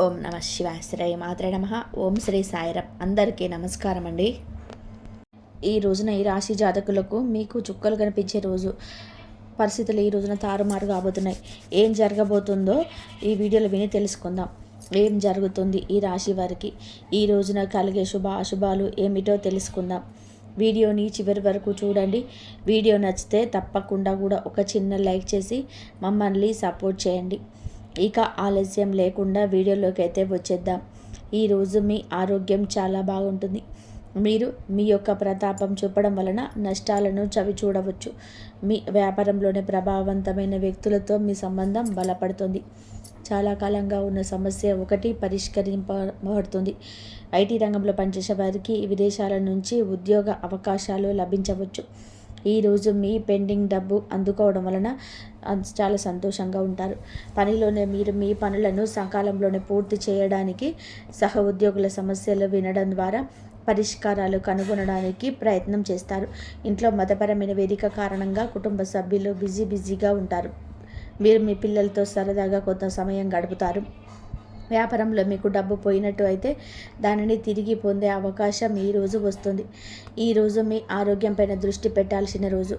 ఓం నమ శివాయ శ్రీ మాత్రే నమ. ఓం శ్రీ సాయిరాం. అందరికీ నమస్కారం అండి. ఈ రోజున ఈ రాశి జాతకులకు మీకు చుక్కలు కనిపించే రోజు. పరిస్థితులు ఈ రోజున తారుమారు కాబోతున్నాయి. ఏం జరగబోతుందో ఈ వీడియోలో విని తెలుసుకుందాం. ఏం జరుగుతుంది ఈ రాశి వారికి, ఈ రోజున కలిగే శుభ అశుభాలు ఏమిటో తెలుసుకుందాం. వీడియోని చివరి వరకు చూడండి. వీడియో నచ్చితే తప్పకుండా కూడా ఒక చిన్న లైక్ చేసి మమ్మల్ని సపోర్ట్ చేయండి. ఇక ఆలస్యం లేకుండా వీడియోలోకి అయితే వచ్చేద్దాం. ఈరోజు మీ ఆరోగ్యం చాలా బాగుంటుంది. మీరు మీ యొక్క ప్రతాపం చూపడం వలన నష్టాలను చవి చూడవచ్చు. మీ వ్యాపారంలోని ప్రభావవంతమైన వ్యక్తులతో మీ సంబంధం బలపడుతుంది. చాలా కాలంగా ఉన్న సమస్య ఒకటి పరిష్కరింపబడుతుంది. ఐటీ రంగంలో పనిచేసే వారికి విదేశాల నుంచి ఉద్యోగ అవకాశాలు లభించవచ్చు. ఈరోజు మీ పెండింగ్ డబ్బు అందుకోవడం వలన చాలా సంతోషంగా ఉంటారు. పనిలోనే మీరు మీ పనులను సకాలంలోనే పూర్తి చేయడానికి, సహ ఉద్యోగుల సమస్యలు వినడం ద్వారా పరిష్కారాలు కనుగొనడానికి ప్రయత్నం చేస్తారు. ఇంట్లో మతపరమైన వేదిక కారణంగా కుటుంబ సభ్యులు బిజీగా ఉంటారు. మీరు మీ పిల్లలతో సరదాగా కొంత సమయం గడుపుతారు. వ్యాపారంలో మీకు డబ్బు పోయినట్టు అయితే దానిని తిరిగి పొందే అవకాశం ఈరోజు వస్తుంది. ఈరోజు మీ ఆరోగ్యంపైన దృష్టి పెట్టాల్సిన రోజు.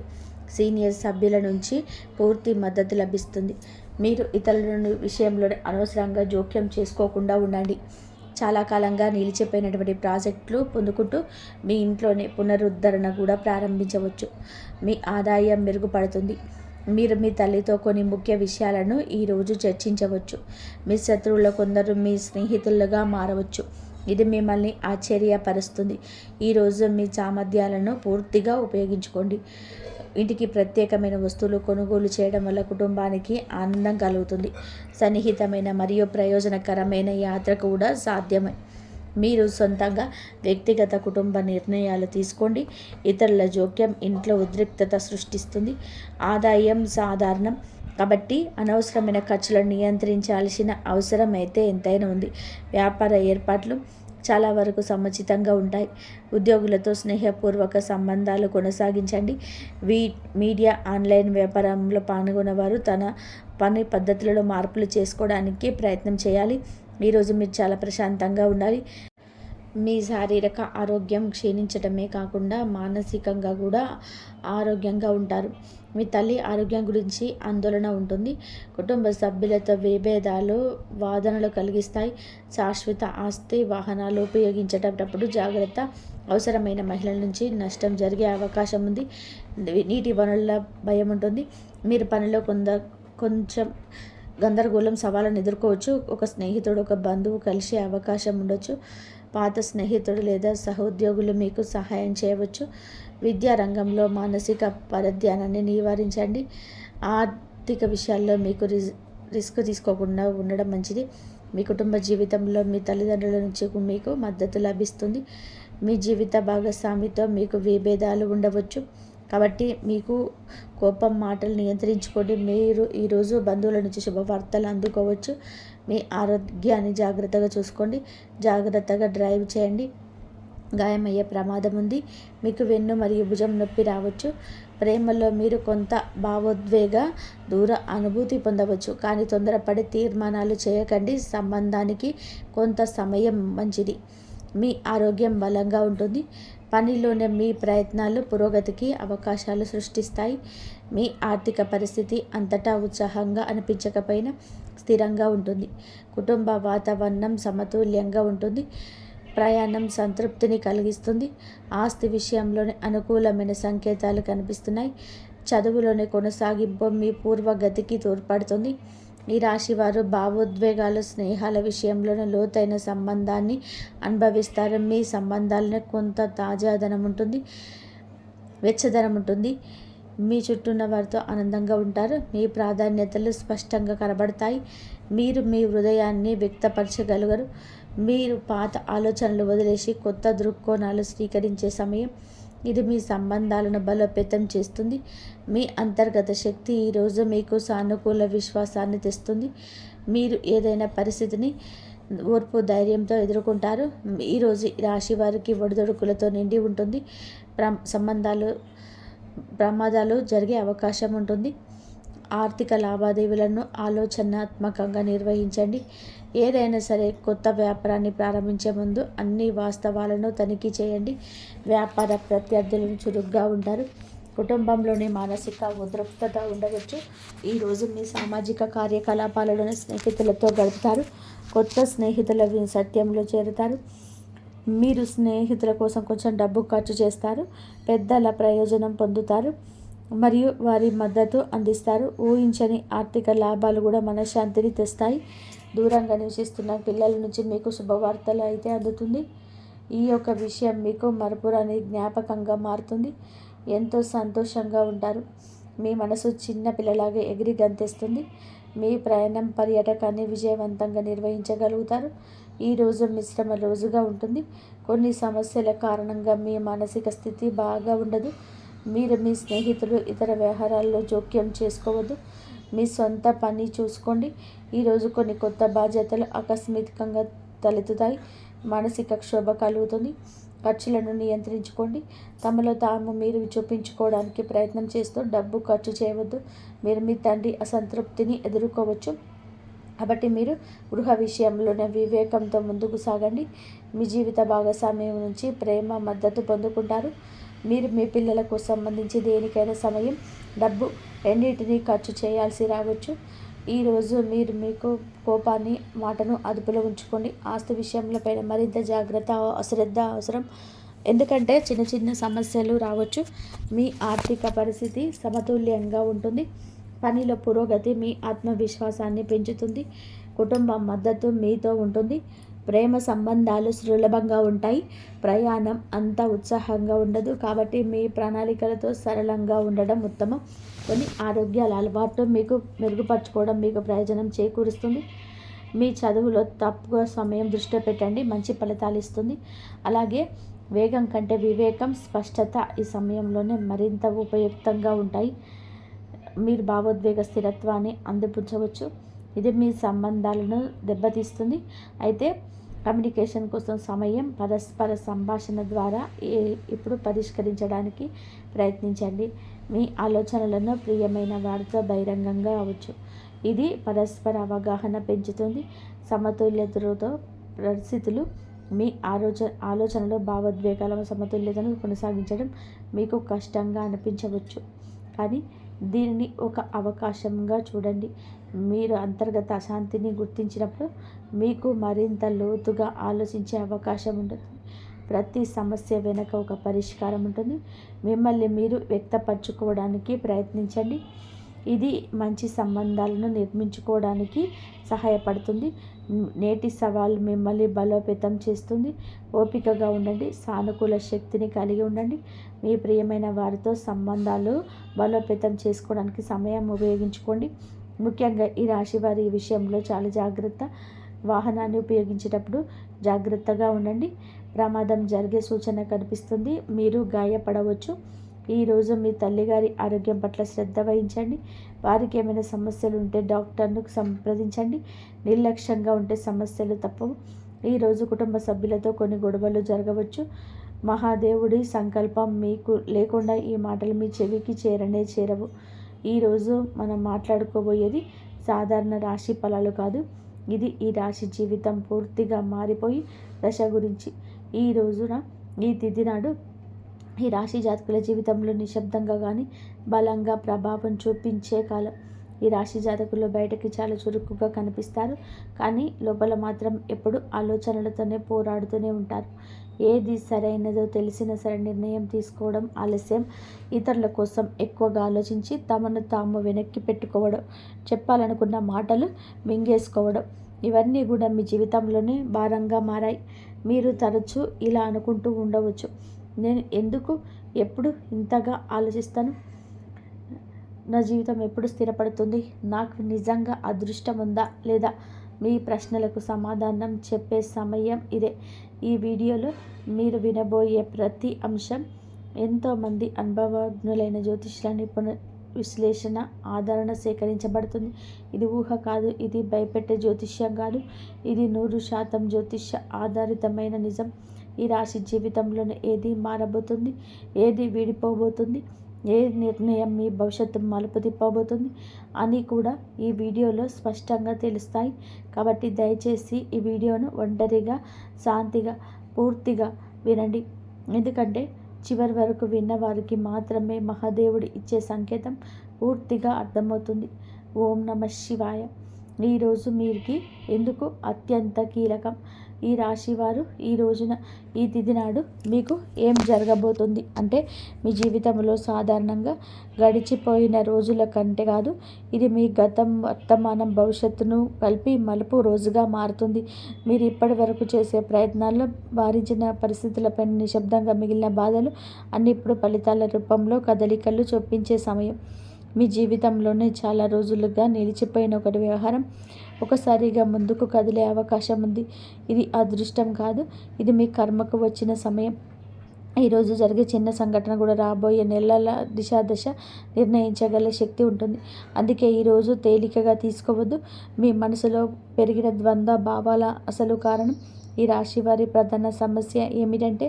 సీనియర్ సభ్యుల నుంచి పూర్తి మద్దతు లభిస్తుంది. మీరు ఇతరుల విషయంలో అనవసరంగా జోక్యం చేసుకోకుండా ఉండండి. చాలా కాలంగా నిలిచిపోయినటువంటి ప్రాజెక్టులు పొందుకుంటూ మీ ఇంట్లోనే పునరుద్ధరణ కూడా ప్రారంభించవచ్చు. మీ ఆదాయం మెరుగుపడుతుంది. మీరు మీ తల్లితో కొన్ని ముఖ్య విషయాలను ఈరోజు చర్చించవచ్చు. మీ శత్రువుల కొందరు మీ స్నేహితులుగా మారవచ్చు. ఇది మిమ్మల్ని ఆశ్చర్యపరుస్తుంది. ఈరోజు మీ సామర్థ్యాలను పూర్తిగా ఉపయోగించుకోండి. ఇంటికి ప్రత్యేకమైన వస్తువులు కొనుగోలు చేయడం వల్ల కుటుంబానికి ఆనందం కలుగుతుంది. సన్నిహితమైన మరియు ప్రయోజనకరమైన యాత్ర కూడా సాధ్యమే. మీరు సొంతంగా వ్యక్తిగత కుటుంబ నిర్ణయాలు తీసుకోండి. ఇతరుల జోక్యం ఇంట్లో ఉద్రిక్తత సృష్టిస్తుంది. ఆదాయం సాధారణం కాబట్టి అనవసరమైన ఖర్చులను నియంత్రించాల్సిన అవసరం అయితే ఎంతైనా ఉంది. వ్యాపార ఏర్పాట్లు చాలా వరకు సముచితంగా ఉంటాయి. ఉద్యోగులతో స్నేహపూర్వక సంబంధాలు కొనసాగించండి. మీడియా ఆన్లైన్ వ్యాపారంలో పాల్గొనేవారు తన పని పద్ధతులలో మార్పులు చేసుకోవడానికి ప్రయత్నం చేయాలి. ఈరోజు మీరు చాలా ప్రశాంతంగా ఉండాలి. మీ శారీరక ఆరోగ్యం క్షీణించడమే కాకుండా మానసికంగా కూడా ఆరోగ్యంగా ఉంటారు. మీ తల్లి ఆరోగ్యం గురించి ఆందోళన ఉంటుంది. కుటుంబ సభ్యులతో విభేదాలు వాదనలు కలిగిస్తాయి. శాశ్వత ఆస్తి వాహనాలు ఉపయోగించేటప్పుడు జాగ్రత్త. అవసరమైన మహిళల నుంచి నష్టం జరిగే అవకాశం ఉంది. నీటి వనరుల భయం ఉంటుంది. మీరు పనిలో కొంచెం గందరగోళం సవాళ్ళను ఎదుర్కోవచ్చు. ఒక స్నేహితుడు ఒక బంధువు కలిసే అవకాశం ఉండొచ్చు. పాత స్నేహితుడు లేదా సహోద్యోగులు మీకు సహాయం చేయవచ్చు. విద్యా రంగంలో మానసిక పరధ్యానాన్ని నివారించండి. ఆర్థిక విషయాల్లో మీకు రిస్క్ తీసుకోకుండా ఉండడం మంచిది. మీ కుటుంబ జీవితంలో మీ తల్లిదండ్రుల నుంచి మీకు మద్దతు లభిస్తుంది. మీ జీవిత భాగస్వామితో మీకు విభేదాలు ఉండవచ్చు కాబట్టి మీకు కోపం మాటలు నియంత్రించుకోండి. మీరు ఈరోజు బంధువుల నుంచి శుభవార్తలు అందుకోవచ్చు. మీ ఆరోగ్యాన్ని జాగ్రత్తగా చూసుకోండి. జాగ్రత్తగా డ్రైవ్ చేయండి. గాయమయ్యే ప్రమాదం ఉంది. మీకు వెన్ను మరియు భుజం నొప్పి రావచ్చు. ప్రేమలో మీరు కొంత భావోద్వేగ దూర అనుభూతి పొందవచ్చు. కానీ తొందరపడి తీర్మానాలు చేయకండి. సంబంధానికి కొంత సమయం మంచిది. మీ ఆరోగ్యం బలంగా ఉంటుంది. పనిలోనే మీ ప్రయత్నాలు పురోగతికి అవకాశాలు సృష్టిస్తాయి. మీ ఆర్థిక పరిస్థితి అంతటా ఉత్సాహంగా అనిపించకపోయినా స్థిరంగా ఉంటుంది. కుటుంబ వాతావరణం సమతుల్యంగా ఉంటుంది. ప్రయాణం సంతృప్తిని కలిగిస్తుంది. ఆస్తి విషయంలోనే అనుకూలమైన సంకేతాలు కనిపిస్తున్నాయి. చదువులోని కొనసాగింపు మీ పూర్వగతికి తోడ్పడుతుంది. ఈ రాశి వారు భావోద్వేగాలు స్నేహాల విషయంలోనే లోతైన సంబంధాన్ని అనుభవిస్తారు. మీ సంబంధాలనే కొంత తాజాదనం ఉంటుంది, వెచ్చదనం ఉంటుంది. మీ చుట్టూ ఉన్న వారితో ఆనందంగా ఉంటారు. మీ ప్రాధాన్యతలు స్పష్టంగా కనబడతాయి. మీరు మీ హృదయాన్ని వ్యక్తపరచగలగరు. మీరు పాత ఆలోచనలు వదిలేసి కొత్త దృక్కోణాలు స్వీకరించే సమయం ఇది. మీ సంబంధాలను బలోపేతం చేస్తుంది. మీ అంతర్గత శక్తి ఈరోజు మీకు సానుకూల విశ్వాసాన్ని తెస్తుంది. మీరు ఏదైనా పరిస్థితిని ఓర్పు ధైర్యంతో ఎదుర్కొంటారు. ఈరోజు రాశి వారికి ఒడిదొడుకులతో నిండి ఉంటుంది. ప్రమాదాలు జరిగే అవకాశం ఉంటుంది. ఆర్థిక లావాదేవీలను ఆలోచనాత్మకంగా నిర్వహించండి. ఏదైనా సరే కొత్త వ్యాపారాన్ని ప్రారంభించే ముందు అన్ని వాస్తవాలను తనిఖీ చేయండి. వ్యాపార ప్రత్యర్థులను చురుగ్గా ఉంటారు. కుటుంబంలోని మానసిక ఉద్రిక్తత ఉండవచ్చు. ఈరోజు మీ సామాజిక కార్యకలాపాలను స్నేహితులతో గడుపుతారు. కొత్త స్నేహితుల సత్యంలో చేరుతారు. మీరు స్నేహితుల కోసం కొంచెం డబ్బు ఖర్చు చేస్తారు. పెద్దల ప్రయోజనం పొందుతారు మరియు వారి మద్దతు అందిస్తారు. ఊహించని ఆర్థిక లాభాలు కూడా మనశ్శాంతిని తెస్తాయి. దూరంగా నివసిస్తున్న పిల్లల నుంచి మీకు శుభవార్తలు అయితే అందుతుంది. ఈ యొక్క విషయం మీకు మరపురాని జ్ఞాపకంగా మారుతుంది. ఎంతో సంతోషంగా ఉంటారు. మీ మనసు చిన్న పిల్లలాగా ఎగిరి గంతేస్తుంది. మీ ప్రయాణం పర్యాటకాన్ని విజయవంతంగా నిర్వహించగలుగుతారు. ఈరోజు మిశ్రమ రోజుగా ఉంటుంది. కొన్ని సమస్యల కారణంగా మీ మానసిక స్థితి బాగా ఉండదు. మీరు మీ స్నేహితులు ఇతర వ్యవహారాల్లో జోక్యం చేసుకోవద్దు. మీ సొంత పని చూసుకోండి. ఈరోజు కొన్ని కొత్త బాధ్యతలు ఆకస్మికంగా తలెత్తుతాయి. మానసిక క్షోభ కలుగుతుంది. ఖర్చులను నియంత్రించుకోండి. తమలో తాము మీరు చూపించుకోవడానికి ప్రయత్నం చేస్తూ డబ్బు ఖర్చు చేయవద్దు. మీరు మీ తండ్రి అసంతృప్తిని ఎదుర్కోవచ్చు. కాబట్టి మీరు గృహ విషయంలోనే వివేకంతో ముందుకు సాగండి. మీ జీవిత భాగస్వామ్యం నుంచి ప్రేమ మద్దతు పొందుకుంటారు. మీరు మీ పిల్లలకు సంబంధించి దేనికైనా సమయం, డబ్బు రెండింటినీ ఖర్చు చేయాల్సి రావచ్చు. ఈరోజు మీరు మీకు కోపాన్ని, మాటను అదుపులో ఉంచుకోండి. ఆస్తి విషయంలో మరింత జాగ్రత్త, అశ్రద్ధ అవసరం. ఎందుకంటే చిన్న చిన్న సమస్యలు రావచ్చు. మీ ఆర్థిక పరిస్థితి సమతుల్యంగా ఉంటుంది. పనిలో పురోగతి మీ ఆత్మవిశ్వాసాన్ని పెంచుతుంది. కుటుంబం మద్దతు మీతో ఉంటుంది. ప్రేమ సంబంధాలు సులభంగా ఉంటాయి. ప్రయాణం అంత ఉత్సాహంగా ఉండదు. కాబట్టి మీ ప్రణాళికలతో సరళంగా ఉండడం ఉత్తమం. కొన్ని ఆరోగ్యాల అలవాట్లు మీకు మెరుగుపరచుకోవడం మీకు ప్రయోజనం చేకూరుస్తుంది. మీ చదువులో తక్కువ సమయం దృష్టి పెట్టండి, మంచి ఫలితాలు ఇస్తుంది. అలాగే వేగం కంటే వివేకం, స్పష్టత ఈ సమయంలోనే మరింత ఉపయుక్తంగా ఉంటాయి. మీరు భావోద్వేగ స్థిరత్వాన్ని అందిపుంచవచ్చు. ఇది మీ సంబంధాలను దెబ్బతీస్తుంది. అయితే కమ్యూనికేషన్ కోసం సమయం, పరస్పర సంభాషణ ద్వారా ఇప్పుడు పరిష్కరించడానికి ప్రయత్నించండి. మీ ఆలోచనలను ప్రియమైన వారితో బహిరంగంగా అవ్వచ్చు. ఇది పరస్పర అవగాహన పెంచుతుంది. సమతుల్యతతో పరిస్థితులు మీ ఆలోచనలో భావోద్వేగాల సమతుల్యతను కొనసాగించడం మీకు కష్టంగా అనిపించవచ్చు. కానీ దీనిని ఒక అవకాశంగా చూడండి. మీరు అంతర్గత అశాంతిని గుర్తించినప్పుడు మీకు మరింత లోతుగా ఆలోచించే అవకాశం ఉంటుంది. ప్రతి సమస్య వెనుక ఒక పరిష్కారం ఉంటుంది. మిమ్మల్ని మీరు వ్యక్తపరచుకోవడానికి ప్రయత్నించండి. ఇది మంచి సంబంధాలను నిర్మించుకోవడానికి సహాయపడుతుంది. నేటి సవాల్ మిమ్మల్ని బలోపేతం చేస్తుంది. ఓపికగా ఉండండి. సానుకూల శక్తిని కలిగి ఉండండి. మీ ప్రియమైన వారితో సంబంధాలు బలోపేతం చేసుకోవడానికి సమయం ఉపయోగించుకోండి. ముఖ్యంగా ఈ రాశి వారి విషయంలో చాలా జాగ్రత్త. వాహనాన్ని ఉపయోగించేటప్పుడు జాగ్రత్తగా ఉండండి. ప్రమాదం జరిగే సూచన కనిపిస్తుంది. మీరు గాయపడవచ్చు. ఈరోజు మీ తల్లిగారి ఆరోగ్యం పట్ల శ్రద్ధ వహించండి. వారికి ఏమైనా సమస్యలు ఉంటే డాక్టర్ను సంప్రదించండి. నిర్లక్ష్యంగా ఉంటే సమస్యలు తప్పవు. ఈరోజు కుటుంబ సభ్యులతో కొన్ని గొడవలు జరగవచ్చు. మహాదేవుడి సంకల్పం మీకు లేకుండా ఈ మాటలు మీ చెవికి చేరవు. ఈరోజు మనం మాట్లాడుకోబోయేది సాధారణ రాశి ఫలాలు కాదు. ఇది ఈ రాశి జీవితం పూర్తిగా మారిపోయి దశ గురించి. ఈ తిథి నాడు ఈ రాశి జాతకుల జీవితంలో నిశ్శబ్దంగా కానీ బలంగా ప్రభావం చూపించే కాలం. ఈ రాశి జాతకులు బయటకి చాలా చురుకుగా కనిపిస్తారు, కానీ లోపల మాత్రం ఎప్పుడు ఆలోచనలతోనే పోరాడుతూనే ఉంటారు. ఏది సరైనదో తెలిసిన సరే నిర్ణయం తీసుకోవడం ఆలస్యం, ఇతరుల కోసం ఎక్కువగా ఆలోచించి తమను తాము వెనక్కి పెట్టుకోవడం, చెప్పాలనుకున్న మాటలు మింగేసుకోవడం, ఇవన్నీ కూడా మీ జీవితంలోనే భారంగా మారాయి. మీరు తరచూ ఇలా అనుకుంటూ ఉండవచ్చు, నేను ఎందుకు ఎప్పుడు ఇంతగా ఆలోచిస్తాను, నా జీవితం ఎప్పుడు స్థిరపడుతుంది, నాకు నిజంగా అదృష్టం ఉందా లేదా? మీ ప్రశ్నలకు సమాధానం చెప్పే సమయం ఇదే. ఈ వీడియోలో మీరు వినబోయే ప్రతి అంశం ఎంతోమంది అనుభవజ్ఞులైన జ్యోతిష్యుల నిపుణ విశ్లేషణ ఆదరణ సేకరించబడుతుంది. ఇది ఊహ కాదు, ఇది భయపెట్టే జ్యోతిష్యం కాదు, ఇది 100% జ్యోతిష్య ఆధారితమైన నిజం. ఈ రాశి జీవితంలోనే ఏది మారబోతుంది, ఏది వీడిపోబోతుంది, ఏ నిర్ణయం మీ భవిష్యత్తు మలుపు తిప్పబోతుంది అని కూడా ఈ వీడియోలో స్పష్టంగా తెలుస్తాయి. కాబట్టి దయచేసి ఈ వీడియోను ఒంటరిగా శాంతిగా పూర్తిగా వినండి. ఎందుకంటే చివరి వరకు విన్నవారికి మాత్రమే మహాదేవుడు ఇచ్చే సంకేతం పూర్తిగా అర్థమవుతుంది. ఓం నమ శివాయ. ఈరోజు మీరికి ఎందుకు అత్యంత కీలకం? ఈ రాశివారు ఈ రోజున ఈ తిథి నాడు మీకు ఏం జరగబోతుంది అంటే మీ జీవితంలో సాధారణంగా గడిచిపోయిన రోజుల కంటే కాదు, ఇది మీ గతం వర్తమానం భవిష్యత్తును కలిపి మలుపు రోజుగా మారుతుంది. మీరు ఇప్పటి వరకు చేసే ప్రయత్నాల్లో భారించిన పరిస్థితులపై నిశ్శబ్దంగా మిగిలిన బాధలు అన్ని ఇప్పుడు ఫలితాల రూపంలో కదలికలు చొప్పించే సమయం. మీ జీవితంలోనే చాలా రోజులుగా నిలిచిపోయిన ఒకటి వ్యవహారం ఒకసారిగా ముందుకు కదిలే అవకాశం ఉంది. ఇది అదృష్టం కాదు, ఇది మీ కర్మకు వచ్చిన సమయం. ఈరోజు జరిగే చిన్న సంఘటన కూడా రాబోయే నెలల దశ నిర్ణయించగల శక్తి ఉంటుంది. అందుకే ఈరోజు తేలికగా తీసుకోవద్దు. మీ మనసులో పెరిగిన ద్వంద్వ భావాల అసలు కారణం ఈ రాశి వారి ప్రధాన సమస్య ఏమిటంటే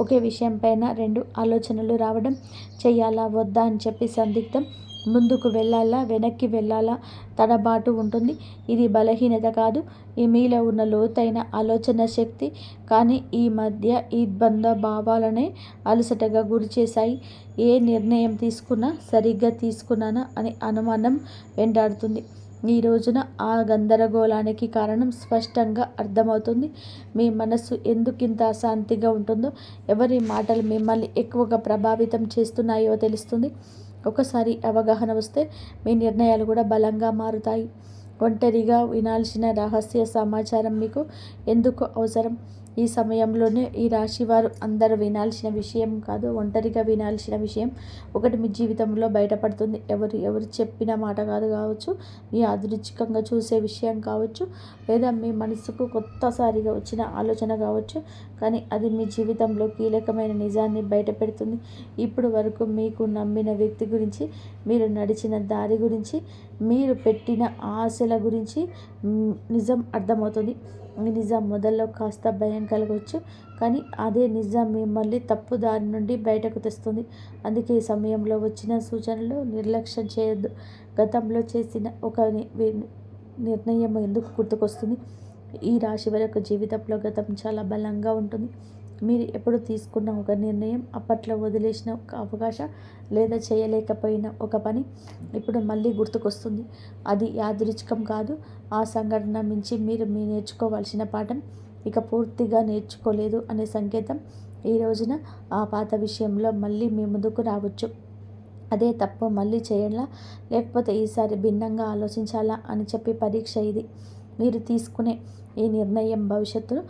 ఒకే విషయం పైన రెండు ఆలోచనలు రావడం. చెయ్యాలా వద్దా అని చెప్పి సందిగ్ధం, ముందుకు వెళ్ళాలా వెనక్కి వెళ్ళాలా తడబాటు ఉంటుంది. ఇది బలహీనత కాదు, ఈ మీలో ఉన్న లోతైన ఆలోచన శక్తి. కానీ ఈ మధ్య ఈ ద్వంద్వ భావాలనే అలసటగా గురి చేశాయి. ఏ నిర్ణయం తీసుకున్నా సరిగ్గా తీసుకున్నానా అని అనుమానం వెంటాడుతుంది. ఈ రోజున ఆ గందరగోళానికి కారణం స్పష్టంగా అర్థమవుతుంది. మీ మనస్సు ఎందుకింత అశాంతిగా ఉంటుందో, ఎవరి మాటలు మిమ్మల్ని ఎక్కువగా ప్రభావితం చేస్తున్నాయో తెలుస్తుంది. ఒకసారి అవగాహన వస్తే మీ నిర్ణయాలు కూడా బలంగా మారుతాయి. ఒంటరిగా వినాల్సిన రహస్య సమాచారం మీకు ఎందుకు అవసరం? ఈ సమయంలోనే ఈ రాశివారు అందరూ వినాల్సిన విషయం కాదు, ఒంటరిగా వినాల్సిన విషయం ఒకటి మీ జీవితంలో బయటపడుతుంది. ఎవరు చెప్పిన మాట కావచ్చు, మీ అదృచ్ఛికంగా చూసే విషయం కావచ్చు, లేదా మీ మనసుకు కొత్తసారిగా వచ్చిన ఆలోచన కావచ్చు. కానీ అది మీ జీవితంలో కీలకమైన నిజాన్ని బయటపెడుతుంది. ఇప్పుడు వరకు మీకు నమ్మిన వ్యక్తి గురించి, మీరు నడిచిన దారి గురించి, మీరు పెట్టిన ఆశల గురించి నిజం అర్థమవుతుంది. ఈ నిజం మొదల్లో కాస్త భయం కలగవచ్చు, కానీ అదే నిజం మిమ్మల్ని తప్పు దారి నుండి బయటకు తెస్తుంది. అందుకే ఈ సమయంలో వచ్చిన సూచనలు నిర్లక్ష్యం చేయొద్దు. గతంలో చేసిన ఒక నిర్ణయం ఎందుకు గుర్తుకొస్తుంది? ఈ రాశి వరకు జీవితంలో గతం చాలా బలంగా ఉంటుంది. మీరు ఎప్పుడు తీసుకున్న ఒక నిర్ణయం, అప్పట్లో వదిలేసిన ఒక అవకాశం, లేదా చేయలేకపోయిన ఒక పని ఇప్పుడు మళ్ళీ గుర్తుకొస్తుంది. అది యాదృచ్ఛికం కాదు. ఆ సంఘటన మించి మీరు నేర్చుకోవాల్సిన పాఠం ఇక పూర్తిగా నేర్చుకోలేదు అనే సంకేతం. ఈ రోజున ఆ పాత విషయంలో మళ్ళీ మీ ముందుకు రావచ్చు. అదే తప్పు మళ్ళీ చేయాలా, లేకపోతే ఈసారి భిన్నంగా ఆలోచించాలా అని చెప్పి పరీక్ష ఇది. మీరు తీసుకునే ఈ నిర్ణయం భవిష్యత్తును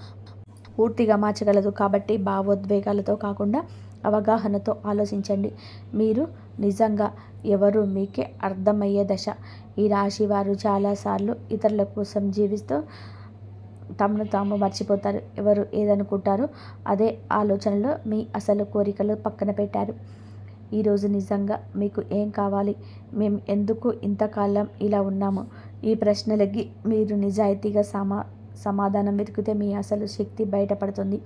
పూర్తిగా మార్చగలదు. కాబట్టి భావోద్వేగాలతో కాకుండా అవగాహనతో ఆలోచించండి. మీరు నిజంగా ఎవరు మీకే అర్థమయ్యే దశ. ఈ రాశి వారు చాలాసార్లు ఇతరుల కోసం జీవిస్తూ తమను తాము మర్చిపోతారు. ఎవరు ఏదనుకుంటారో అదే ఆలోచనలో మీ అసలు కోరికలు పక్కన పెట్టారు. ఈరోజు నిజంగా మీకు ఏం కావాలి? మేము ఎందుకు ఇంతకాలం ఇలా ఉన్నాము? ఈ ప్రశ్నలకి మీరు నిజాయితీగా సమాధానం వెతికితే మీ అసలు శక్తి బయటపడుతుంది.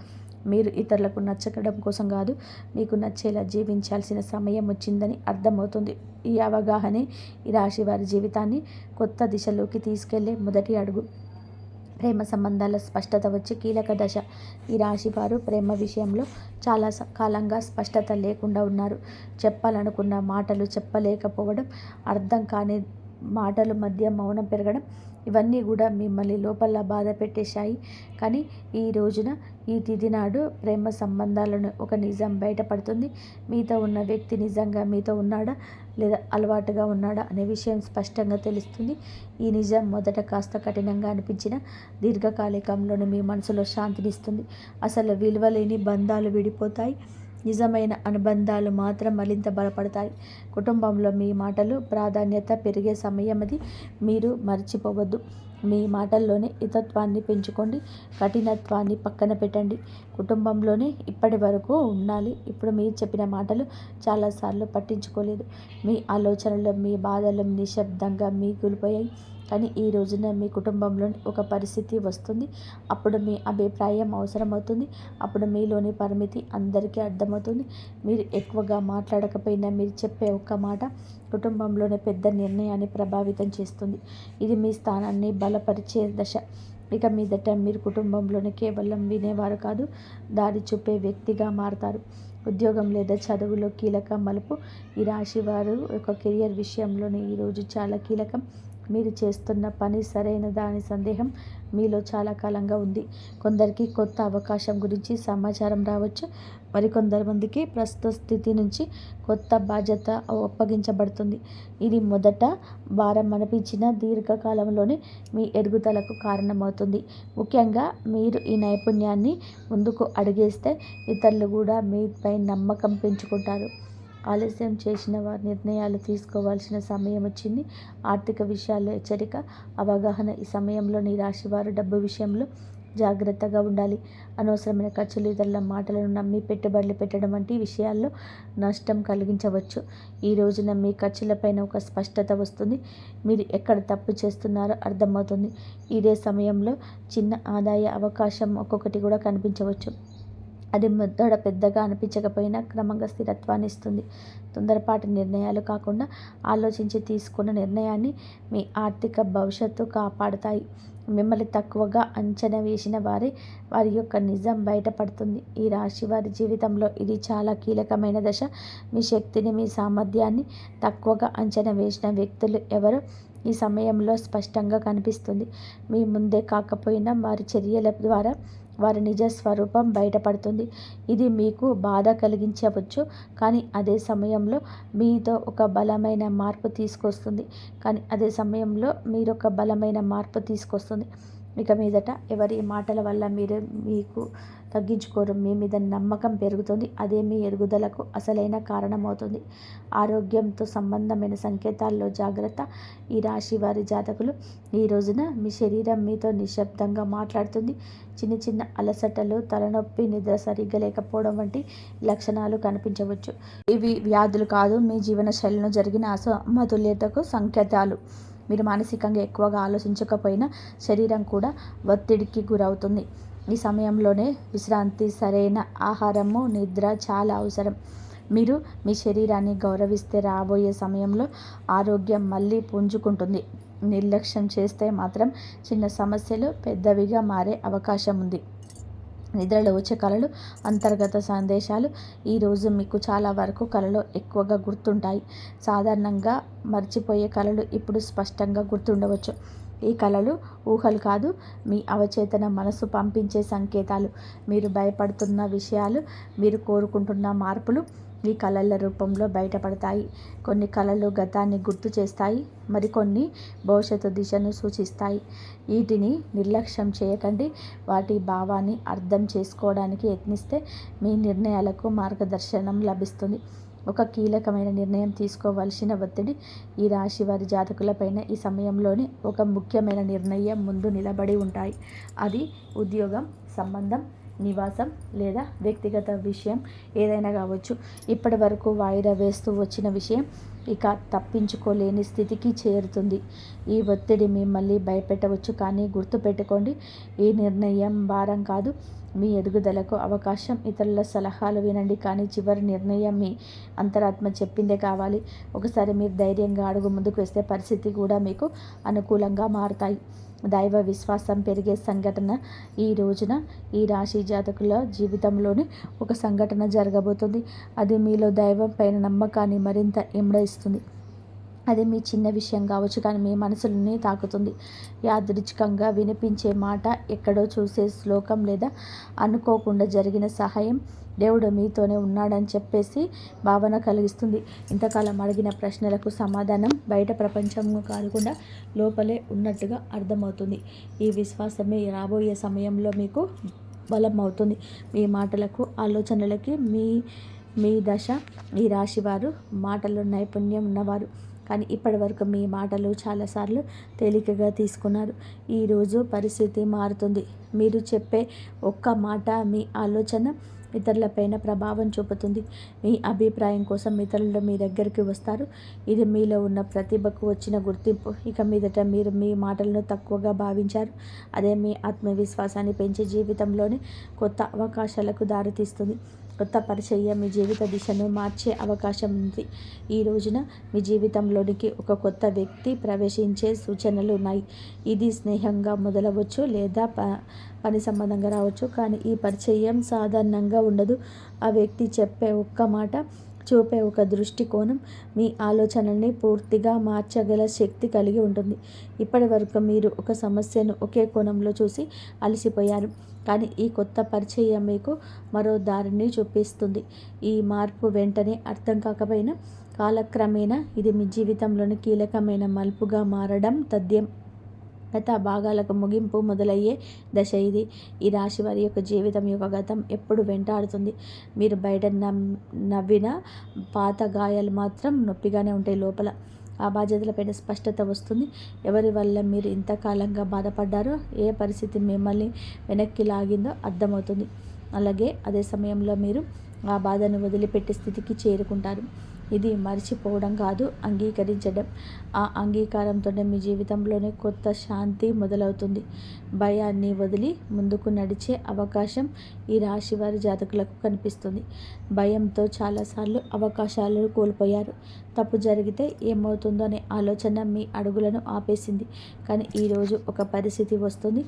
మీరు ఇతరులకు నచ్చడం కోసం కాదు, మీకు నచ్చేలా జీవించాల్సిన సమయం వచ్చిందని అర్థమవుతుంది. ఈ అవగాహనే ఈ రాశి వారి జీవితాన్ని కొత్త దిశలోకి తీసుకెళ్లే మొదటి అడుగు. ప్రేమ సంబంధాల స్పష్టత వచ్చి కీలక దశ. ఈ రాశి వారు ప్రేమ విషయంలో చాలా కాలంగా స్పష్టత లేకుండా ఉన్నారు. చెప్పాలనుకున్న మాటలు చెప్పలేకపోవడం, అర్థం కాని మాటల మధ్య మౌనం పెరగడం, ఇవన్నీ కూడా మిమ్మల్ని లోపల బాధ పెట్టేశాయి. కానీ ఈ రోజున ఈ తిథి నాడు ప్రేమ సంబంధాలను ఒక నిజం బయటపడుతుంది. మీతో ఉన్న వ్యక్తి నిజంగా మీతో ఉన్నాడా, లేదా అలవాటుగా ఉన్నాడా అనే విషయం స్పష్టంగా తెలుస్తుంది. ఈ నిజం మొదట కాస్త కఠినంగా అనిపించిన దీర్ఘకాలికంలోనే మీ మనసులో శాంతినిస్తుంది. అసలు విలువలేని బంధాలు విడిపోతాయి, నిజమైన అనుబంధాలు మాత్రం మరింత బలపడతాయి. కుటుంబంలో మీ మాటలు ప్రాధాన్యత పెరిగే సమయం అది. మీరు మర్చిపోవద్దు. మీ మాటల్లోనే హితత్వాన్ని పెంచుకోండి, కఠినత్వాన్ని పక్కన పెట్టండి. కుటుంబంలోనే ఇప్పటి వరకు ఉండాలి. ఇప్పుడు మీరు చెప్పిన మాటలు చాలాసార్లు పట్టించుకోలేదు. మీ ఆలోచనలు, మీ బాధలు నిశ్శబ్దంగా మిగిలిపోయాయి. కానీ ఈ రోజున మీ కుటుంబంలో ఒక పరిస్థితి వస్తుంది. అప్పుడు మీ అభిప్రాయం అవసరమవుతుంది. అప్పుడు మీలోని పరిమితి అందరికీ అర్థమవుతుంది. మీరు ఎక్కువగా మాట్లాడకపోయినా మీరు చెప్పే ఒక్క మాట కుటుంబంలోని పెద్ద నిర్ణయాన్ని ప్రభావితం చేస్తుంది. ఇది మీ స్థానాన్ని బలపరిచే దశ. ఇక మీదట మీరు కుటుంబంలోని కేవలం వినేవారు కాదు, దారి చూపే వ్యక్తిగా మారతారు. ఉద్యోగం లేదా చదువులో కీలక మలుపు. ఈ రాశి వారు ఒక కెరియర్ విషయంలోనే ఈరోజు చాలా కీలకం. మీరు చేస్తున్న పని సరైన దాని సందేహం మీలో చాలా కాలంగా ఉంది. కొందరికి కొత్త అవకాశం గురించి సమాచారం రావచ్చు. మరికొందరికి ప్రస్తుత స్థితి నుంచి కొత్త బాధ్యత అప్పగించబడుతుంది. ఇది మొదట భారం అనిపించిన దీర్ఘకాలంలోనే మీ ఎదుగుదలకు కారణమవుతుంది. ముఖ్యంగా మీరు ఈ నైపుణ్యాన్ని ముందుకు అడిగేస్తే ఇతరులు కూడా మీపై నమ్మకం పెంచుకుంటారు. ఆలస్యం చేసిన వారి నిర్ణయాలు తీసుకోవాల్సిన సమయం వచ్చింది. ఆర్థిక విషయాల్లో హెచ్చరిక, అవగాహన. ఈ సమయంలో నీ రాశి వారు డబ్బు విషయంలో జాగ్రత్తగా ఉండాలి. అనవసరమైన ఖర్చులు, ఇతరుల మాటలను నమ్మి పెట్టుబడులు పెట్టడం వంటి విషయాల్లో నష్టం కలిగించవచ్చు. ఈ రోజున మీ ఖర్చులపైన ఒక స్పష్టత వస్తుంది. మీరు ఎక్కడ తప్పు చేస్తున్నారో అర్థమవుతుంది. ఇదే సమయంలో చిన్న ఆదాయ అవకాశం ఒక్కొక్కటి కూడా కనిపించవచ్చు. అది మొదట పెద్దగా అనిపించకపోయినా క్రమంగా స్థిరత్వాన్ని ఇస్తుంది. తొందరపాటు నిర్ణయాలు కాకుండా ఆలోచించి తీసుకున్న నిర్ణయాన్ని మీ ఆర్థిక భవిష్యత్తు కాపాడుతాయి. మిమ్మల్ని తక్కువగా అంచనా వేసిన వారి యొక్క నిజం బయటపడుతుంది. ఈ రాశి వారి జీవితంలో ఇది చాలా కీలకమైన దశ. మీ శక్తిని, మీ సామర్థ్యాన్ని తక్కువగా అంచనా వేసిన వ్యక్తులు ఎవరో ఈ సమయంలో స్పష్టంగా కనిపిస్తుంది. మీ ముందే కాకపోయినా వారి చర్యల ద్వారా వారి నిజ స్వరూపం బయటపడుతుంది. ఇది మీకు బాధ కలిగించవచ్చు, కానీ అదే సమయంలో మీతో ఒక బలమైన మార్పు తీసుకొస్తుంది. ఇక మీదట ఎవరి మాటల వల్ల మీకు తగ్గించుకోరు. మీ మీద నమ్మకం పెరుగుతుంది. అదే మీ ఎదుగుదలకు అసలైన కారణమవుతుంది. ఆరోగ్యంతో సంబంధమైన సంకేతాల్లో జాగ్రత్త. ఈ రాశి వారి జాతకులు ఈ రోజున మీ శరీరం మీతో నిశ్శబ్దంగా మాట్లాడుతుంది. చిన్న చిన్న అలసటలు, తలనొప్పి, నిద్ర సరిగ్గా లేకపోవడం వంటి లక్షణాలు కనిపించవచ్చు. ఇవి వ్యాధులు కాదు, మీ జీవన శైలిలో జరిగిన అసమతుల్యతకు సంకేతాలు. మీరు మానసికంగా ఎక్కువగా ఆలోచించకపోయినా శరీరం కూడా ఒత్తిడికి గురవుతుంది. ఈ సమయంలోనే విశ్రాంతి, సరైన ఆహారము, నిద్ర చాలా అవసరం. మీరు మీ శరీరాన్ని గౌరవిస్తే రాబోయే సమయంలో ఆరోగ్యం మళ్ళీ పుంజుకుంటుంది. నిర్లక్ష్యం చేస్తే మాత్రం చిన్న సమస్యలు పెద్దవిగా మారే అవకాశం ఉంది. నిద్రలో వచ్చే కళలు, అంతర్గత సందేశాలు ఈరోజు మీకు చాలా వరకు కళలో ఎక్కువగా గుర్తుంటాయి. సాధారణంగా మర్చిపోయే కళలు ఇప్పుడు స్పష్టంగా గుర్తుండవచ్చు. ఈ కళలు ఊహలు కాదు, మీ అవచేతన మనసు పంపించే సంకేతాలు. మీరు భయపడుతున్న విషయాలు, మీరు కోరుకుంటున్న మార్పులు ఈ కళల రూపంలో బయటపడతాయి. కొన్ని కళలు గతాన్ని గుర్తు చేస్తాయి, మరికొన్ని భవిష్యత్తు దిశను సూచిస్తాయి. వీటిని నిర్లక్ష్యం చేయకండి. వాటి భావాన్ని అర్థం చేసుకోవడానికి యత్నిస్తే మీ నిర్ణయాలకు మార్గదర్శనం లభిస్తుంది. ఒక కీలకమైన నిర్ణయం తీసుకోవలసిన ఒత్తిడి. ఈ రాశి వారి జాతకులపైన ఈ సమయంలోనే ఒక ముఖ్యమైన నిర్ణయం ముందు నిలబడి ఉంటాయి. అది ఉద్యోగం, సంబంధం, నివాసం లేదా వ్యక్తిగత విషయం ఏదైనా కావచ్చు. ఇప్పటి వరకు వాయిదా వేస్తూ వచ్చిన విషయం ఇక తప్పించుకోలేని స్థితికి చేరుతుంది. ఈ ఒత్తిడి మిమ్మల్ని భయపెట్టవచ్చు, కానీ గుర్తుపెట్టుకోండి, ఈ నిర్ణయం భారం కాదు, మీ ఎదుగుదలకు అవకాశం. ఇతరుల సలహాలు వినండి, కానీ చివరి నిర్ణయం మీ అంతరాత్మ చెప్పిందే కావాలి. ఒకసారి మీరు ధైర్యంగా అడుగు ముందుకు వేస్తే పరిస్థితి కూడా మీకు అనుకూలంగా మారుతాయి. దైవ విశ్వాసం పెరిగే సంఘటన. ఈ రోజున ఈ రాశి జాతకుల జీవితంలోనే ఒక సంఘటన జరగబోతుంది. అది మీలో దైవం పైన నమ్మకాన్ని మరింత ఇమ్మడిస్తుంది. అది మీ చిన్న విషయం కావచ్చు, కానీ మీ మనసుని తాకుతుంది. యాదృచ్ఛికంగా వినిపించే మాట, ఎక్కడో చూసే శ్లోకం లేదా అనుకోకుండా జరిగిన సహాయం దేవుడు మీతోనే ఉన్నాడని చెప్పేసి భావన కలిగిస్తుంది. ఇంతకాలం అడిగిన ప్రశ్నలకు సమాధానం బయట ప్రపంచం కాకుండా లోపలే ఉన్నట్టుగా అర్థమవుతుంది. ఈ విశ్వాసమే రాబోయే సమయంలో మీకు బలం అవుతుంది. మీ మాటలకు, ఆలోచనలకి మీ దశ. ఈ రాశివారు మాటల్లో నైపుణ్యం ఉన్నవారు, కానీ ఇప్పటి వరకు మీ మాటలు చాలాసార్లు తేలికగా తీసుకున్నారు. ఈరోజు పరిస్థితి మారుతుంది. మీరు చెప్పే ఒక్క మాట, మీ ఆలోచన ఇతరులపైన ప్రభావం చూపుతుంది. మీ అభిప్రాయం కోసం ఇతరులు మీ దగ్గరికి వస్తారు. ఇది మీలో ఉన్న ప్రతిభకు వచ్చిన గుర్తింపు. ఇక మీదట మీరు మీ మాటలను తక్కువగా భావించారు. అదే మీ ఆత్మవిశ్వాసాన్ని పెంచి జీవితంలోని కొత్త అవకాశాలకు దారితీస్తుంది. కొత్త పరిచయం మీ జీవిత దిశను మార్చే అవకాశం ఉంది. ఈ రోజున మీ జీవితంలోనికి ఒక కొత్త వ్యక్తి ప్రవేశించే సూచనలు ఉన్నాయి. ఇది స్నేహంగా మొదలవచ్చు లేదా పని సంబంధంగా రావచ్చు. కానీ ఈ పరిచయం సాధారణంగా ఉండదు. ఆ వ్యక్తి చెప్పే ఒక్క మాట, చూపే ఒక దృష్టికోణం మీ ఆలోచనల్ని పూర్తిగా మార్చగల శక్తి కలిగి ఉంటుంది. ఇప్పటి వరకు మీరు ఒక సమస్యను ఒకే కోణంలో చూసి అలసిపోయారు. కానీ ఈ కొత్త పరిచయం మీకు మరో దారిని చూపిస్తుంది. ఈ మార్పు వెంటనే అర్థం కాకపోయినా కాలక్రమేణా ఇది మీ జీవితంలోని కీలకమైన మలుపుగా మారడం తథ్యం. గత భాగాలకు ముగింపు మొదలయ్యే దశ ఇది. ఈ రాశి వారి యొక్క జీవితం యొక్క గతం ఎప్పుడు వెంటాడుతుంది. మీరు బయట నవ్విన పాత గాయాలు మాత్రం నొప్పిగానే ఉంటాయి లోపల. ఆ బాధ్యతలపైన స్పష్టత వస్తుంది. ఎవరి వల్ల మీరు ఇంతకాలంగా బాధపడ్డారో, ఏ పరిస్థితి మిమ్మల్ని వెనక్కి లాగిందో అర్థమవుతుంది. అలాగే అదే సమయంలో మీరు ఆ బాధను వదిలిపెట్టే స్థితికి చేరుకుంటారు. ఇది మర్చిపోవడం కాదు, అంగీకరించడం. ఆ అంగీకారంతోనే మీ జీవితంలోనే కొత్త శాంతి మొదలవుతుంది. భయాన్ని వదిలి ముందుకు నడిచే అవకాశం ఈ రాశి వారి జాతకులకు కనిపిస్తుంది. భయంతో చాలాసార్లు అవకాశాలను కోల్పోయారు. తప్పు జరిగితే ఏమవుతుందో అనే ఆలోచన మీ అడుగులను ఆపేసింది. కానీ ఈరోజు ఒక పరిస్థితి వస్తుంది.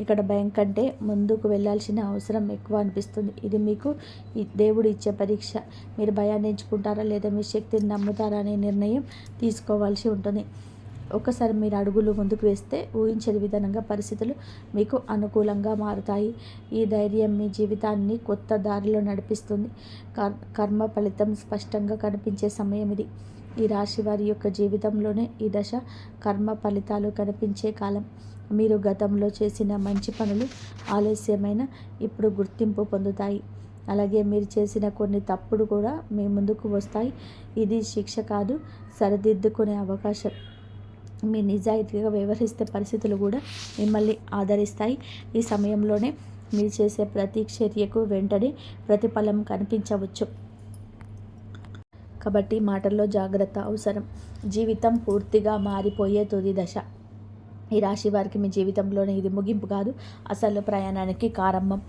ఇక్కడ భయం కంటే ముందుకు వెళ్ళాల్సిన అవసరం ఎక్కువ అనిపిస్తుంది. ఇది మీకు దేవుడు ఇచ్చే పరీక్ష. మీరు భయాన్ని ఎంచుకుంటారా లేదా మీ శక్తిని నమ్ముతారా అనే నిర్ణయం తీసుకోవాల్సి ఉంటుంది. ఒకసారి మీరు అడుగులు ముందుకు వేస్తే ఊహించని విధంగా పరిస్థితులు మీకు అనుకూలంగా మారుతాయి. ఈ ధైర్యం మీ జీవితాన్ని కొత్త దారిలో నడిపిస్తుంది. కర్మ ఫలితం స్పష్టంగా కనిపించే సమయం ఇది. ఈ రాశి వారి యొక్క జీవితంలోనే ఈ దశ కర్మ ఫలితాలు కనిపించే కాలం. మీరు గతంలో చేసిన మంచి పనులు ఆలస్యమైన ఇప్పుడు గుర్తింపు పొందుతాయి. అలాగే మీరు చేసిన కొన్ని తప్పుడు కూడా మీ ముందుకు వస్తాయి. ఇది శిక్ష కాదు, సరిదిద్దుకునే అవకాశం. మీ నిజాయితీగా వ్యవహరిస్తే పరిస్థితులు కూడా మిమ్మల్ని ఆదరిస్తాయి. ఈ సమయంలోనే మీరు చేసే ప్రతి చర్యకు వెంటనే ప్రతిఫలం కనిపించవచ్చు. కాబట్టి మాటల్లో జాగ్రత్త అవసరం. జీవితం పూర్తిగా మారిపోయే తుది దశ. ఈ రాశి వారికి మీ జీవితంలోనే ఇది ముగింపు కాదు, అసలు ప్రయాణానికి ప్రారంభం.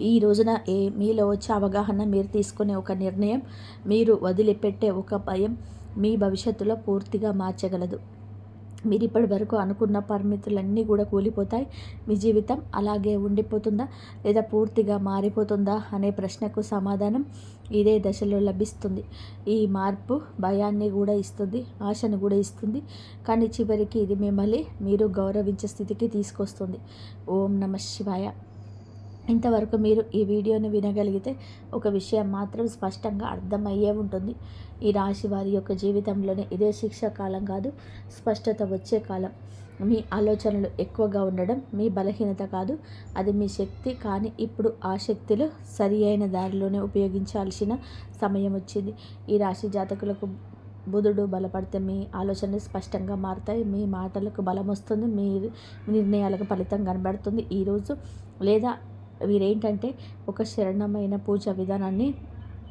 ఈ రోజున మీలో వచ్చే అవగాహన, మీరు తీసుకునే ఒక నిర్ణయం, మీరు వదిలిపెట్టే ఒక భయం మీ భవిష్యత్తులో పూర్తిగా మార్చగలదు. మీరు ఇప్పటి వరకు అనుకున్న పరిమితులన్నీ కూడా కూలిపోతాయి. మీ జీవితం అలాగే ఉండిపోతుందా లేదా పూర్తిగా మారిపోతుందా అనే ప్రశ్నకు సమాధానం ఇదే దశలో లభిస్తుంది. ఈ మార్పు భయాన్ని కూడా ఇస్తుంది, ఆశను కూడా ఇస్తుంది. కానీ చివరికి ఇది మిమ్మల్ని మీరు గౌరవించే స్థితికి తీసుకొస్తుంది. ఓం నమః శివాయ. ఇంతవరకు మీరు ఈ వీడియోని వినగలిగితే ఒక విషయం మాత్రం స్పష్టంగా అర్థమయ్యే ఉంటుంది. ఈ రాశి వారి యొక్క జీవితంలోనే ఇదే శిక్ష కాలం కాదు, స్పష్టత వచ్చే కాలం. మీ ఆలోచనలు ఎక్కువగా ఉండడం మీ బలహీనత కాదు, అది మీ శక్తి. కానీ ఇప్పుడు ఆ శక్తులు సరి అయిన దారిలోనే ఉపయోగించాల్సిన సమయం వచ్చింది. ఈ రాశి జాతకులకు బుధుడు బలపడితే మీ ఆలోచనలు స్పష్టంగా మారుతాయి. మీ మాటలకు బలం వస్తుంది. మీ నిర్ణయాలకు ఫలితం కనబడుతుంది ఈరోజు. లేదా వీరేంటంటే ఒక శరణమైన పూజ విధానాన్ని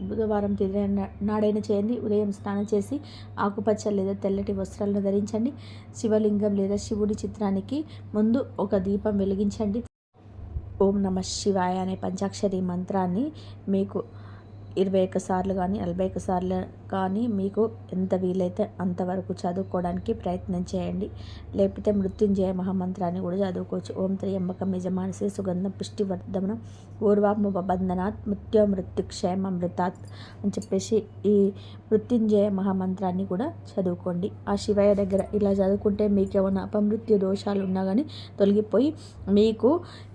బుధవారం నాడైనా చేయండి. ఉదయం స్నానం చేసి ఆకుపచ్చ లేదా తెల్లటి వస్త్రాలను ధరించండి. శివలింగం లేదా శివుడి చిత్రానికి ముందు ఒక దీపం వెలిగించండి. ఓం నమః శివాయ అనే పంచాక్షరి మంత్రాన్ని మీకు 21 సార్లు కానీ 41 సార్లు కానీ మీకు ఎంత వీలైతే అంతవరకు చదువుకోవడానికి ప్రయత్నం చేయండి. లేకపోతే మృత్యుంజయ మహామంత్రాన్ని కూడా చదువుకోవచ్చు. ఓం త్ర్యంబకం యజమానసే సుగంధం పుష్టివర్ధనం ఊర్వాముపబంధనాత్ మృత్యుక్షయమృతాత్ అని చెప్పేసి ఈ మృత్యుంజయ మహామంత్రాన్ని కూడా చదువుకోండి. ఆ శివయ్య దగ్గర ఇలా చదువుకుంటే మీకు ఏమైనా అపమృత్యు దోషాలు ఉన్నా కానీ తొలగిపోయి మీకు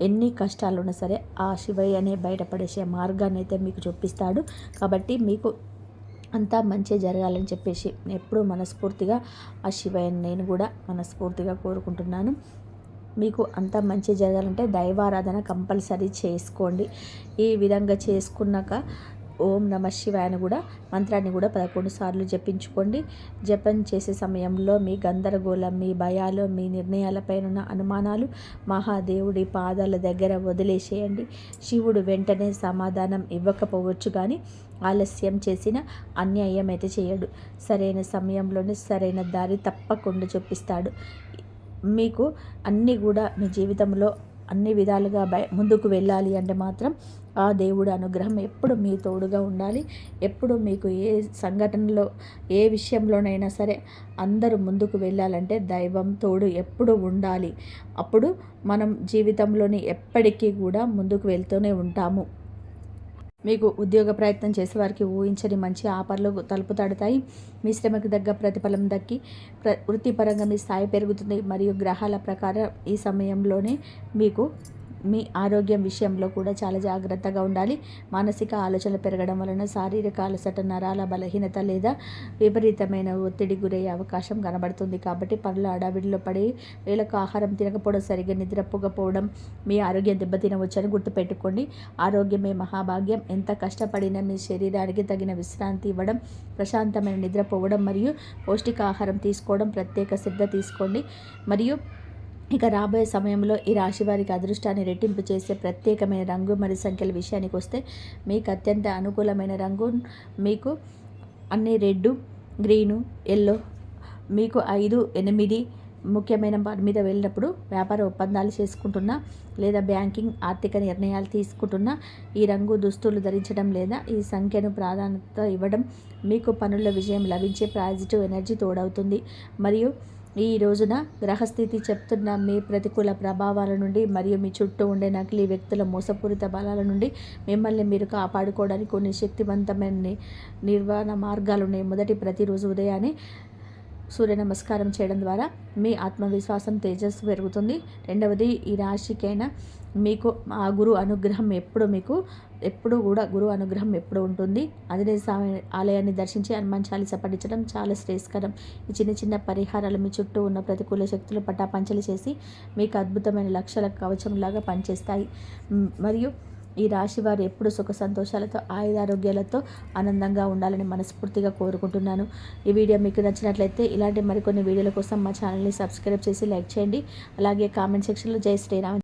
ఎన్ని కష్టాలు ఉన్నా సరే ఆ శివయ్యనే బయటపడేసే మార్గాన్ని అయితే మీకు చూపిస్తాడు. కాబట్టి మీకు అంతా మంచి జరగాలని చెప్పేసి ఎప్పుడూ మనస్ఫూర్తిగా ఆ శివయ్యని నేను కూడా మనస్ఫూర్తిగా కోరుకుంటున్నాను. మీకు అంతా మంచి జరగాలంటే దైవారాధన కంపల్సరీ చేసుకోండి. ఈ విధంగా చేసుకున్నాక ఓం నమ శివాయ అని కూడా మంత్రాన్ని కూడా 11 సార్లు జపించుకోండి. జపం చేసే సమయంలో మీ గందరగోళం, మీ భయాలు, మీ నిర్ణయాలపైన అనుమానాలు మహాదేవుడి పాదాల దగ్గర వదిలేసేయండి. శివుడు వెంటనే సమాధానం ఇవ్వకపోవచ్చు, కానీ ఆలస్యం చేసిన అన్యాయం అయితే చేయడు. సరైన సమయంలోనే సరైన దారి తప్పకుండా చూపిస్తాడు. మీకు అన్నీ కూడా మీ జీవితంలో అన్ని విధాలుగా ముందుకు వెళ్ళాలి అంటే మాత్రం ఆ దేవుడి అనుగ్రహం ఎప్పుడు మీ తోడుగా ఉండాలి. ఎప్పుడు మీకు ఏ సంఘటనలో, ఏ విషయంలోనైనా సరే అందరూ ముందుకు వెళ్ళాలంటే దైవం తోడు ఎప్పుడు ఉండాలి. అప్పుడు మనం జీవితంలోని ఎప్పటికీ కూడా ముందుకు వెళ్తూనే ఉంటాము. మీకు ఉద్యోగ ప్రయత్నం చేసేవారికి ఊహించని మంచి ఆఫర్లు తలుపు తడతాయి. మీ శ్రమకు తగ్గ ప్రతిఫలం దక్కి వృత్తిపరంగా మీ స్థాయి పెరుగుతుంది. మరియు గ్రహాల ప్రకారం ఈ సమయంలోనే మీకు మీ ఆరోగ్యం విషయంలో కూడా చాలా జాగ్రత్తగా ఉండాలి. మానసిక ఆలోచనలు పెరగడం వలన శారీరక అలసట, నరాల బలహీనత లేదా విపరీతమైన ఒత్తిడి గురయ్యే అవకాశం కనబడుతుంది. కాబట్టి పనుల అడావిడిలో పడి వేళకు ఆహారం తినకపోవడం, సరిగ్గా నిద్రపోకపోవడం మీ ఆరోగ్యం దెబ్బతినవచ్చని గుర్తుపెట్టుకోండి. ఆరోగ్యమే మహాభాగ్యం. ఎంత కష్టపడినా మీ శరీరానికి తగిన విశ్రాంతి ఇవ్వడం, ప్రశాంతమైన నిద్రపోవడం మరియు పౌష్టికాహారం తీసుకోవడం ప్రత్యేక శ్రద్ధ తీసుకోండి. మరియు ఇక రాబోయే సమయంలో ఈ రాశి వారికి అదృష్టాన్ని రెట్టింపు చేసే ప్రత్యేకమైన రంగు మరియు సంఖ్యల విషయానికి వస్తే మీకు అత్యంత అనుకూలమైన రంగు మీకు అన్ని రెడ్, గ్రీను, ఎల్లో. మీకు 5, 8 ముఖ్యమైన పని మీద వెళ్ళినప్పుడు, వ్యాపార ఒప్పందాలు చేసుకుంటున్నా లేదా బ్యాంకింగ్ ఆర్థిక నిర్ణయాలు తీసుకుంటున్నా ఈ రంగు దుస్తులు ధరించడం లేదా ఈ సంఖ్యను ప్రాధాన్యత ఇవ్వడం మీకు పనుల విజయం లభించే పాజిటివ్ ఎనర్జీ తోడవుతుంది. మరియు ఈ రోజున గ్రహస్థితి చెప్తున్న మీ ప్రతికూల ప్రభావాల నుండి మరియు మీ చుట్టూ ఉండే నకిలీ వ్యక్తుల మోసపూరిత బలాల నుండి మిమ్మల్ని మీరు కాపాడుకోవడానికి కొన్ని శక్తివంతమైన నిర్వహణ మార్గాలు ఉన్నాయి. మొదటి, ప్రతిరోజు ఉదయాన్నే సూర్య నమస్కారం చేయడం ద్వారా మీ ఆత్మవిశ్వాసం, తేజస్సు పెరుగుతుంది. రెండవది, ఈ రాశికైనా మీకు ఆ గురు అనుగ్రహం ఎప్పుడు కూడా గురు అనుగ్రహం ఎప్పుడు ఉంటుంది. ఆంజనేయ స్వామి ఆలయాన్ని దర్శించి హనుమాన్ చాలీస పఠించడం చాలా శ్రేయస్కరం. ఈ చిన్న చిన్న పరిహారాలు మీ చుట్టూ ఉన్న ప్రతికూల శక్తులు పటాపంచలు చేసి మీకు అద్భుతమైన లక్షల కవచంలాగా పనిచేస్తాయి. మరియు ఈ రాశి వారు ఎప్పుడు సుఖ సంతోషాలతో, ఆయురారోగ్యాలతో ఆనందంగా ఉండాలని మనస్ఫూర్తిగా కోరుకుంటున్నాను. ఈ వీడియో మీకు నచ్చినట్లయితే ఇలాంటి మరికొన్ని వీడియోల కోసం మా ఛానల్ని సబ్స్క్రైబ్ చేసి లైక్ చేయండి. అలాగే కామెంట్ సెక్షన్లో జై శ్రీరామ్